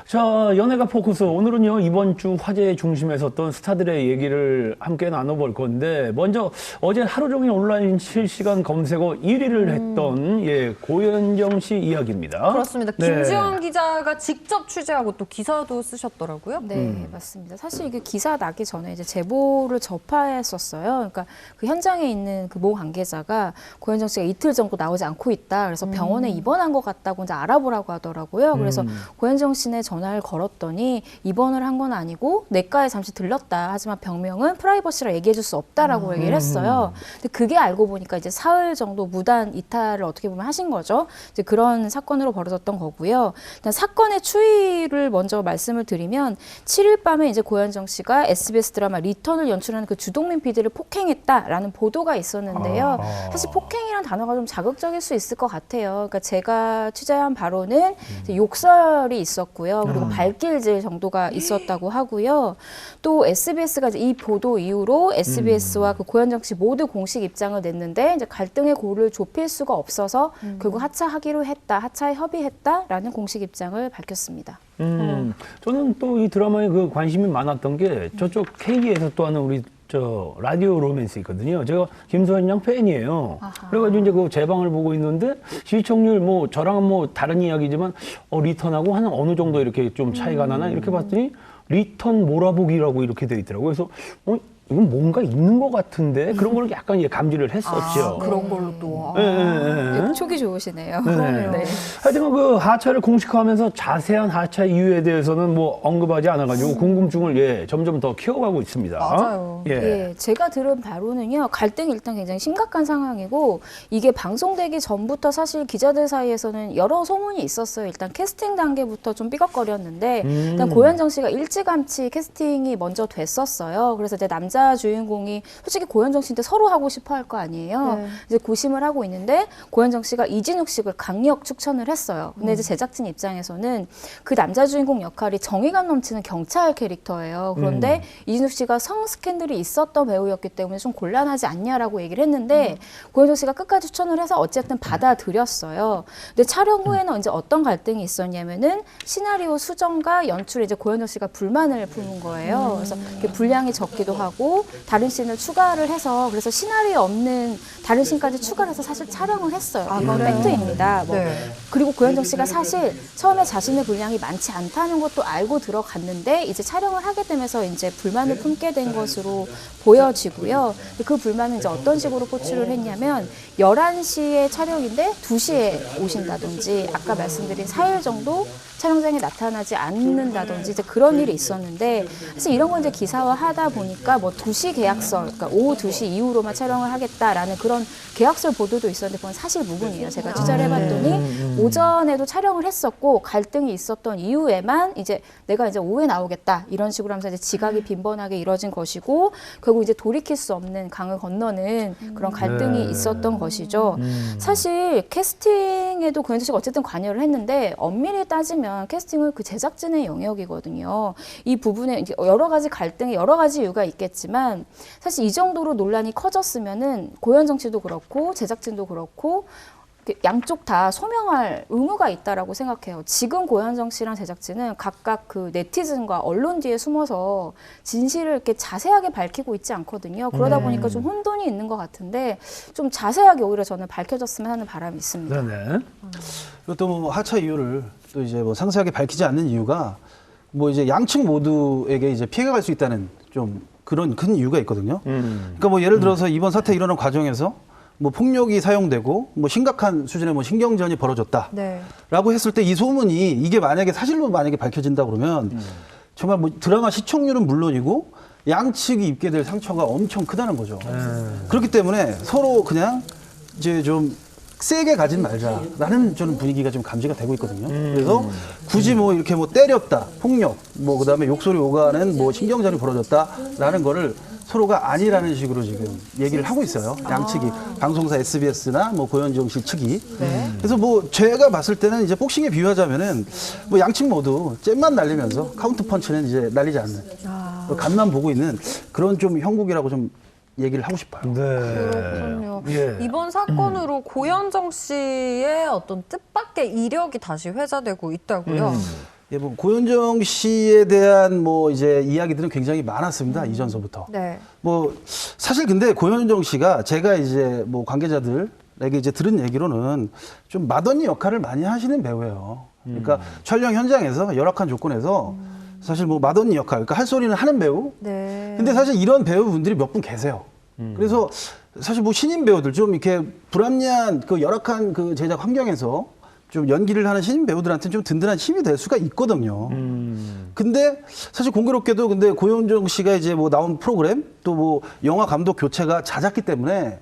자, 연예가 포커스. 오늘은요, 이번 주 화제의 중심에 섰던 스타들의 얘기를 함께 나눠볼 건데, 먼저 어제 하루 종일 온라인 실시간 검색어 1위를 했던, 고현정 씨 이야기입니다. 그렇습니다. 김지영 기자가 직접 취재하고 또 기사도 쓰셨더라고요. 네, 맞습니다. 사실 이게 기사 나기 전에 이제 제보를 접했었어요. 그러니까 그 현장에 있는 그 모 관계자가 고현정 씨가 이틀 정도 나오지 않고 있다. 그래서 병원에 입원한 것 같다고 이제 알아보라고 하더라고요. 그래서 고현정 씨네 전화를 걸었더니 입원을 한 건 아니고 내과에 잠시 들렀다. 하지만 병명은 프라이버시라 얘기해줄 수 없다라고 얘기를 했어요. 근데 그게 알고 보니까 이제 사흘 정도 무단 이탈을 어떻게 보면 하신 거죠. 이제 그런 사건으로 벌어졌던 거고요. 일단 사건의 추이를 먼저 말씀을 드리면 7일 밤에 이제 고현정 씨가 SBS 드라마 리턴을 연출하는 그 주동민 PD를 폭행했다라는 보도가 있었는데요. 사실 폭행이란 단어가 좀 자극적일 수 있을 것 같아요. 그러니까 제가 취재한 바로는 이제 욕설이 있었고요. 그리고 발길질 정도가 있었다고 하고요. 또 SBS가 이제 이 보도 이후로 SBS와 그 고현정 씨 모두 공식 입장을 냈는데 이제 갈등의 고를 좁힐 수가 없어서 결국 하차하기로 했다, 하차에 협의했다라는 공식 입장을 밝혔습니다. 저는 또 이 드라마에 그 관심이 많았던 게 저쪽 KBS에서 또 하는 우리 라디오 로맨스 있거든요. 제가 김소연 양 팬이에요. 그래가지고 이제 그 제방을 보고 있는데 시청률 뭐 저랑은 뭐 다른 이야기지만 리턴하고 한 어느 정도 이렇게 좀 차이가 나나 이렇게 봤더니 리턴 몰아보기라고 이렇게 돼 있더라고요. 그래서 이건 뭔가 있는 것 같은데 그런 걸 약간 감지를 했었죠. 그런 걸로 또. 촉이 좋으시네요. 네. 하여튼 그 하차를 공식화하면서 자세한 하차 이유에 대해서는 뭐 언급하지 않아가지고 궁금증을 점점 더 키워가고 있습니다. 맞아요. 제가 들은 바로는요, 갈등이 일단 굉장히 심각한 상황이고 이게 방송되기 전부터 사실 기자들 사이에서는 여러 소문이 있었어요. 일단 캐스팅 단계부터 좀 삐걱거렸는데 일단 고현정 씨가 일찌감치 캐스팅이 먼저 됐었어요. 그래서 이제 남자 주인공이 솔직히 고현정 씨한테 서로 하고 싶어 할 거 아니에요. 이제 고심을 하고 있는데 고현정 씨가 이진욱 씨를 강력 추천을 했어요. 근데 이제 제작진 입장에서는 그 남자 주인공 역할이 정의감 넘치는 경찰 캐릭터예요. 그런데 이진욱 씨가 성 스캔들이 있었던 배우였기 때문에 좀 곤란하지 않냐라고 얘기를 했는데 고현정 씨가 끝까지 추천을 해서 어쨌든 받아들였어요. 근데 촬영 후에는 이제 어떤 갈등이 있었냐면은 시나리오 수정과 연출에 이제 고현정 씨가 불만을 품은 거예요. 그래서 분량이 적기도 하고 다른 씬을 추가를 해서 그래서 시나리오에 없는 다른 씬까지 추가를 해서 사실 촬영을 했어요. 이건 팩트입니다. 그리고 고현정 씨가 사실 처음에 자신의 분량이 많지 않다는 것도 알고 들어갔는데 이제 촬영을 하게 되면서 이제 불만을 품게 된 것으로 보여지고요. 그 불만은 이제 어떤 식으로 호출을 했냐면 11시에 촬영인데 2시에 오신다든지 아까 말씀드린 4일 정도 촬영장에 나타나지 않는다든지 이제 그런 일이 있었는데 사실 이런 건 이제 기사화하다 보니까 뭐 2시 계약서, 그러니까 오후 2시 이후로만 촬영을 하겠다라는 그런 계약서 보도도 있었는데 그건 사실 무근이에요. 제가 취재를 해봤더니 오전에도 촬영을 했었고 갈등이 있었던 이후에만 이제 내가 이제 오후에 나오겠다 이런 식으로 하면서 이제 지각이 빈번하게 이뤄진 것이고 결국 이제 돌이킬 수 없는 강을 건너는 그런 갈등이 있었던 것이죠. 사실 캐스팅에도 고현정 씨가 어쨌든 관여를 했는데 엄밀히 따지면 캐스팅은 그 제작진의 영역이거든요. 이 부분에 이제 여러 가지 갈등에 여러 가지 이유가 있겠지만 사실 이 정도로 논란이 커졌으면은 고현정 씨도 그렇고 제작진도 그렇고 양쪽 다 소명할 의무가 있다라고 생각해요. 지금 고현정 씨랑 제작진은 각각 그 네티즌과 언론 뒤에 숨어서 진실을 이렇게 자세하게 밝히고 있지 않거든요. 그러다 보니까 좀 혼돈이 있는 것 같은데 좀 자세하게 오히려 저는 밝혀졌으면 하는 바람이 있습니다. 또 뭐 하차 이유를 또 이제 뭐 상세하게 밝히지 않는 이유가 뭐 이제 양측 모두에게 이제 피해가 갈 수 있다는 좀 그런 큰 이유가 있거든요. 그러니까 뭐 예를 들어서 이번 사태 일어난 과정에서 뭐 폭력이 사용되고 뭐 심각한 수준의 뭐 신경전이 벌어졌다라고 했을 때 이 소문이 이게 만약에 사실로 만약에 밝혀진다 그러면 정말 뭐 드라마 시청률은 물론이고 양측이 입게 될 상처가 엄청 크다는 거죠. 그렇기 때문에 서로 그냥 이제 좀 세게 가진 말자라는 저는 분위기가 좀 감지가 되고 있거든요. 그래서 굳이 뭐 이렇게 뭐 때렸다, 폭력, 뭐 그다음에 욕설이 오가는 뭐 신경전이 벌어졌다라는 거를 서로가 아니라는 식으로 지금 얘기를 하고 있어요. 양측이 방송사 SBS나 뭐 고현정 씨 측이. 그래서 뭐 제가 봤을 때는 이제 복싱에 비유하자면은 뭐 양측 모두 잼만 날리면서 카운터 펀치는 이제 날리지 않는 간만 보고 있는 그런 좀 형국이라고 좀 얘기를 하고 싶어요. 그렇군요. 이번 사건으로 고현정 씨의 어떤 뜻밖의 이력이 다시 회자되고 있다고요. 예, 뭐 고현정 씨에 대한 뭐 이제 이야기들은 굉장히 많았습니다. 이전서부터. 네. 뭐 사실 근데 고현정 씨가 제가 이제 뭐 관계자들에게 이제 들은 얘기로는 좀 마더니 역할을 많이 하시는 배우예요. 그러니까 촬영 현장에서 열악한 조건에서 사실 뭐 마더니 역할, 그러니까 할 소리는 하는 배우. 네. 근데 사실 이런 배우분들이 몇 분 계세요. 그래서 사실 뭐 신인 배우들 좀 이렇게 불합리한 그 열악한 그 제작 환경에서 좀 연기를 하는 신인 배우들한테는 좀 든든한 힘이 될 수가 있거든요. 근데 사실 공교롭게도 근데 고현정 씨가 이제 뭐 나온 프로그램 또 뭐 영화 감독 교체가 잦았기 때문에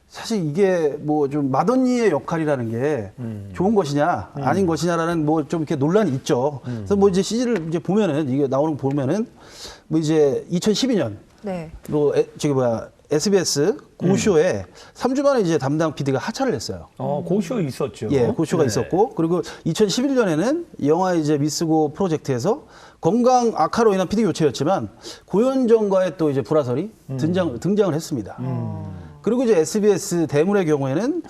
사실 이게 뭐 좀 마더니의 역할이라는 게 좋은 것이냐 아닌 것이냐라는 뭐 좀 이렇게 논란이 있죠. 그래서 뭐 이제 CG를 이제 보면은 이게 나오는 거 보면은 뭐 이제 2012년 네. 뭐 SBS 고쇼에 3주 만에 이제 담당 PD가 하차를 했어요. 고쇼 있었죠. 예, 고쇼가 네. 있었고 그리고 2011년에는 영화 이제 미스고 프로젝트에서 건강 악화로 인한 PD 교체였지만 고현정과의 또 이제 불화설이 등장을 했습니다. 그리고 이제 SBS 대물의 경우에는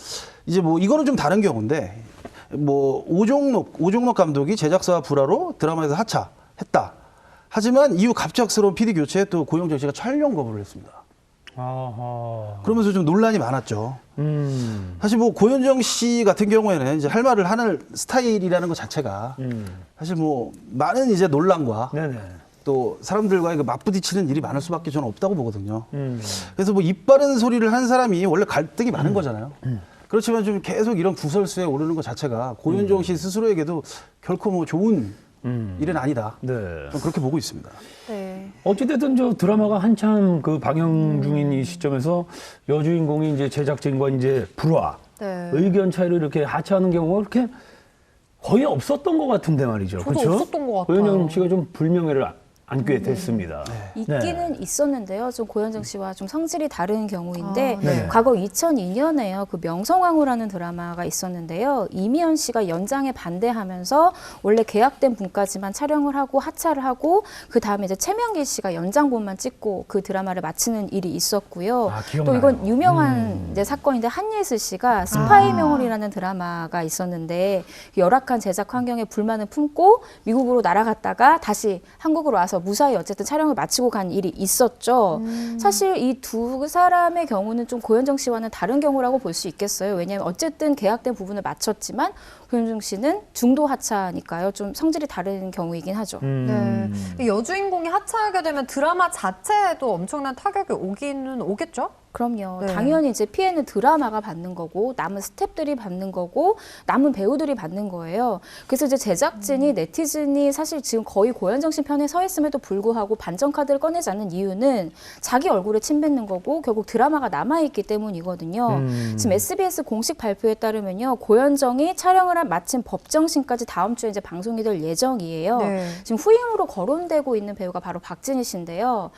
이제 뭐 이거는 좀 다른 경우인데 뭐 오종록 감독이 제작사와 불화로 드라마에서 하차했다. 하지만 이후 갑작스러운 PD 교체에 또 고현정 씨가 촬영 거부를 했습니다. 아하. 그러면서 좀 논란이 많았죠. 사실 뭐 고현정 씨 같은 경우에는 이제 할 말을 하는 스타일이라는 것 자체가 사실 뭐 많은 이제 논란과 네네. 또 사람들과의 그 맞부딪히는 일이 많을 수밖에 저는 없다고 보거든요. 그래서 뭐 입 바른 소리를 하는 사람이 원래 갈등이 많은 거잖아요. 그렇지만 좀 계속 이런 구설수에 오르는 것 자체가 고현정 씨 스스로에게도 결코 뭐 좋은 일은 아니다. 네. 좀 그렇게 보고 있습니다. 네. 어찌됐든 저 드라마가 한참 그 방영 중인 이 시점에서 여주인공이 이제 제작진과 이제 불화, 네. 의견 차이를 이렇게 하차하는 경우가 그렇게 거의 없었던 것 같은데 말이죠. 저도 그렇죠? 없었던 것 같아요. 고현정 씨가 좀 불명예를 안게 됐습니다. 있기는 있었는데요. 좀 고현정 씨와 좀 성질이 다른 경우인데 네. 과거 2002년에요. 그 명성황후라는 드라마가 있었는데요. 이미연 씨가 연장에 반대하면서 원래 계약된 분까지만 촬영을 하고 하차를 하고 그 다음에 이제 최명길 씨가 연장본만 찍고 그 드라마를 마치는 일이 있었고요. 아, 또 기억나요. 이건 유명한 이제 사건인데 한예슬 씨가 스파이 명홀이라는 드라마가 있었는데 열악한 제작 환경에 불만을 품고 미국으로 날아갔다가 다시 한국으로 와서 무사히 어쨌든 촬영을 마치고 간 일이 있었죠. 사실 이 두 사람의 경우는 좀 고현정 씨와는 다른 경우라고 볼 수 있겠어요. 왜냐하면 어쨌든 계약된 부분을 마쳤지만 고현정 씨는 중도 하차니까요. 좀 성질이 다른 경우이긴 하죠. 네. 여주인공이 하차하게 되면 드라마 자체에도 엄청난 타격이 오기는 오겠죠? 그럼요. 네. 당연히 이제 피해는 드라마가 받는 거고 남은 스태프들이 받는 거고 남은 배우들이 받는 거예요. 그래서 이제 제작진이 네티즌이 사실 지금 거의 고현정 씨 편에 서 있음에도 불구하고 반전 카드를 꺼내지 않는 이유는 자기 얼굴에 침 뱉는 거고 결국 드라마가 남아있기 때문이거든요. 지금 SBS 공식 발표에 따르면요. 고현정이 촬영을 마친 법정신까지 다음 주에 이제 방송이 될 예정이에요. 네. 지금 후임으로 거론되고 있는 배우가 바로 박진희 씨인데요.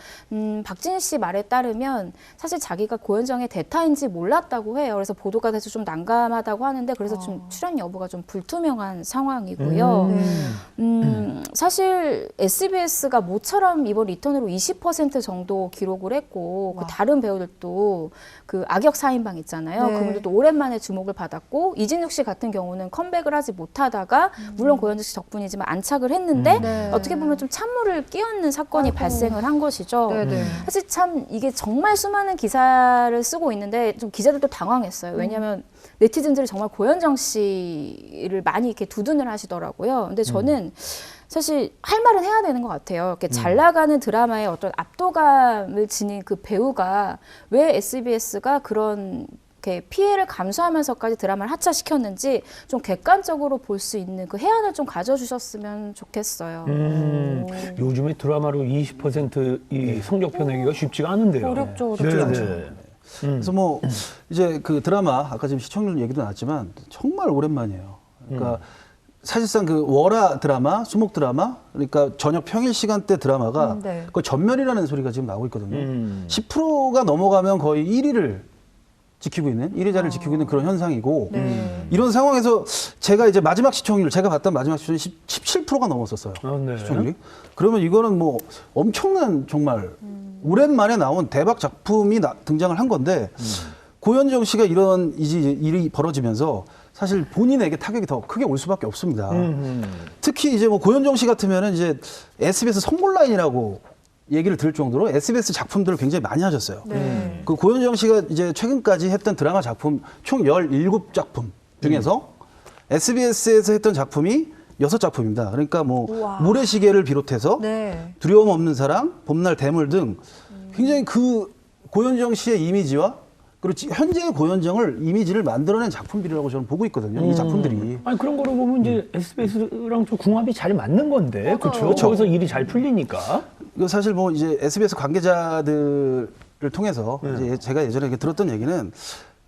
박진희 씨 말에 따르면 사실 자기가 고현정의 대타인지 몰랐다고 해요. 그래서 보도가 돼서 좀 난감하다고 하는데 그래서 좀 출연 여부가 좀 불투명한 상황이고요. 사실 SBS가 모처럼 이번 리턴으로 20% 정도 기록을 했고 그 다른 배우들도 그 악역 4인방 있잖아요. 네. 그분들도 오랜만에 주목을 받았고 이진욱 씨 같은 경우는 컴백을 하지 못하다가 물론 고현정 씨 덕분이지만 안착을 했는데 네. 어떻게 보면 좀 찬물을 끼얹는 사건이 발생을 한 것이죠. 네네. 사실 참 이게 정말 수많은 기사를 쓰고 있는데 좀 기자들도 당황했어요. 왜냐하면 네티즌들이 정말 고현정 씨를 많이 이렇게 두둔을 하시더라고요. 근데 저는 사실 할 말은 해야 되는 것 같아요. 이렇게 잘 나가는 드라마의 어떤 압도감을 지닌 그 배우가 왜 SBS가 그런 이렇게 피해를 감수하면서까지 드라마를 하차시켰는지 좀 객관적으로 볼 수 있는 그 해안을 좀 가져주셨으면 좋겠어요. 요즘에 드라마로 20%이 성적표 내기가 쉽지가 않은데요. 어렵죠, 네, 어렵죠. 네. 그래서 뭐 이제 그 드라마 아까 지금 시청률 얘기도 나왔지만 정말 오랜만이에요. 그러니까 사실상 그 월화 드라마, 수목 드라마, 그러니까 저녁 평일 시간대 드라마가 네. 거의 전멸이라는 소리가 지금 나오고 있거든요. 10%가 넘어가면 거의 1위를 지키고 있는 1위 자리를 지키고 있는 그런 현상이고 이런 상황에서 제가 이제 마지막 시청률 제가 봤던 마지막 시청률이 17%가 넘었었어요. 네. 시청률이. 그러면 이거는 뭐 엄청난 정말 오랜만에 나온 대박 작품이 등장을 한 건데 고현정 씨가 이런 일이 벌어지면서 사실 본인에게 타격이 더 크게 올 수밖에 없습니다. 특히 이제 뭐 고현정 씨 같으면은 이제 SBS 선골 라인이라고 얘기를 들을 정도로 SBS 작품들을 굉장히 많이 하셨어요. 네. 그 고현정 씨가 이제 최근까지 했던 드라마 작품 총 17작품 중에서 SBS에서 했던 작품이 6작품입니다. 그러니까 뭐 우와. 모래시계를 비롯해서 네. 두려움 없는 사랑, 봄날 대물 등 굉장히 그 고현정 씨의 이미지와 그리고 현재의 고현정을 이미지를 만들어낸 작품들이라고 저는 보고 있거든요. 이 작품들이. 아니 그런 거로 보면 이제 SBS랑 좀 궁합이 잘 맞는 건데, 그렇죠? 맞아요. 거기서 일이 잘 풀리니까. 이거 사실 뭐 이제 SBS 관계자들을 통해서 이제 제가 예전에 이렇게 들었던 얘기는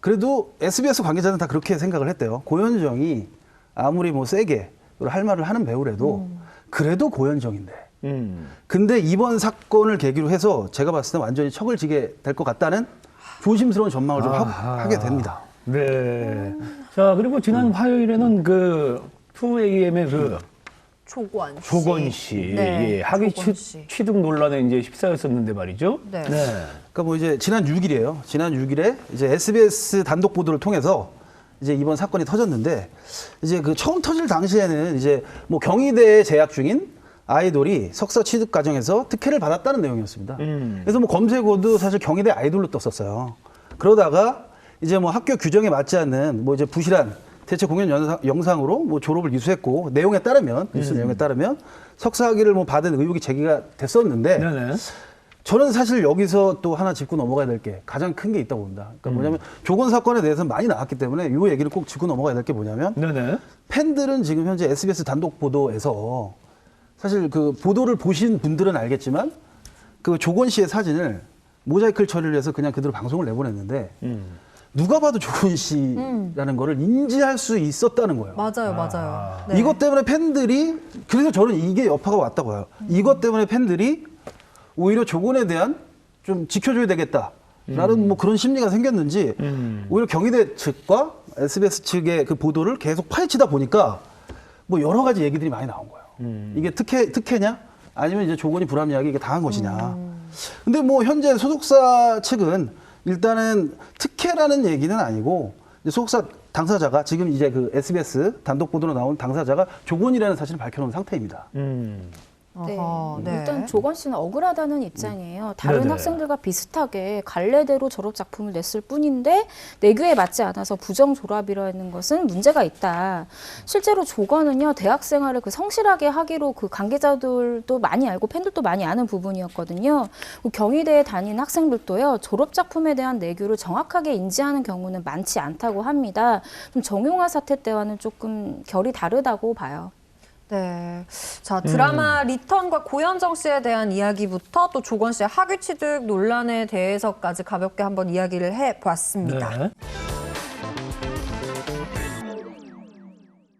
그래도 SBS 관계자는 다 그렇게 생각을 했대요. 고현정이 아무리 뭐 세게 할 말을 하는 배우라도 그래도 고현정인데. 근데 이번 사건을 계기로 해서 제가 봤을 때 완전히 척을 지게 될 것 같다는 조심스러운 전망을 좀 하게 됩니다. 네. 자, 그리고 지난 화요일에는 그 2AM의 그 조건 씨. 조건 씨, 네, 예, 학위 조건 씨. 취득 논란에 이제 휩싸였었는데 말이죠. 네. 그러니까 뭐 이제 지난 6일이에요. 지난 6일에 이제 SBS 단독 보도를 통해서 이제 이번 사건이 터졌는데 이제 그 처음 터질 당시에는 이제 뭐 경희대에 재학 중인 아이돌이 석사 취득 과정에서 특혜를 받았다는 내용이었습니다. 그래서 뭐 검색어도 사실 경희대 아이돌로 떴었어요. 그러다가 이제 뭐 학교 규정에 맞지 않는 뭐 이제 부실한 대체 공연 영상으로 뭐 졸업을 이수했고 내용에 따르면 뉴스 내용에 따르면 석사 학위를 뭐 받은 의혹이 제기가 됐었는데 네네. 저는 사실 여기서 또 하나 짚고 넘어가야 될 게 가장 큰 게 있다고 봅니다. 그러니까 뭐냐면 조건 사건에 대해서는 많이 나왔기 때문에 이 얘기를 꼭 짚고 넘어가야 될 게 뭐냐면 네네. 팬들은 지금 현재 SBS 단독 보도에서 사실 그 보도를 보신 분들은 알겠지만 그 조건 씨의 사진을 모자이크 처리를 해서 그냥 그대로 방송을 내보냈는데 누가 봐도 조건 씨라는 거를 인지할 수 있었다는 거예요. 맞아요, 맞아요. 네. 이것 때문에 팬들이 그래서 저는 이게 여파가 왔다고 해요. 이것 때문에 팬들이 오히려 조건에 대한 좀 지켜줘야 되겠다라는 뭐 그런 심리가 생겼는지 오히려 경희대 측과 SBS 측의 그 보도를 계속 파헤치다 보니까 뭐 여러 가지 얘기들이 많이 나온 거예요. 이게 특혜냐? 아니면 이제 조건이 불합리하게 이게 당한 것이냐? 근데 뭐 현재 소속사 측은 일단은 특혜라는 얘기는 아니고 이제 소속사 당사자가 지금 이제 그 SBS 단독 보도로 나온 당사자가 조건이라는 사실을 밝혀놓은 상태입니다. 네. 어허, 네. 일단 조건 씨는 억울하다는 입장이에요. 다른 네네. 학생들과 비슷하게 갈래대로 졸업 작품을 냈을 뿐인데 내규에 맞지 않아서 부정 졸업이라는 것은 문제가 있다. 실제로 조건은요 대학 생활을 그 성실하게 하기로 그 관계자들도 많이 알고 팬들도 많이 아는 부분이었거든요. 경희대에 다니는 학생들도요 졸업 작품에 대한 내규를 정확하게 인지하는 경우는 많지 않다고 합니다. 좀 정용화 사태 때와는 조금 결이 다르다고 봐요. 네. 자, 드라마 리턴과 고현정 씨에 대한 이야기부터 또 조건 씨의 학위 취득 논란에 대해서까지 가볍게 한번 이야기를 해봤습니다. 네.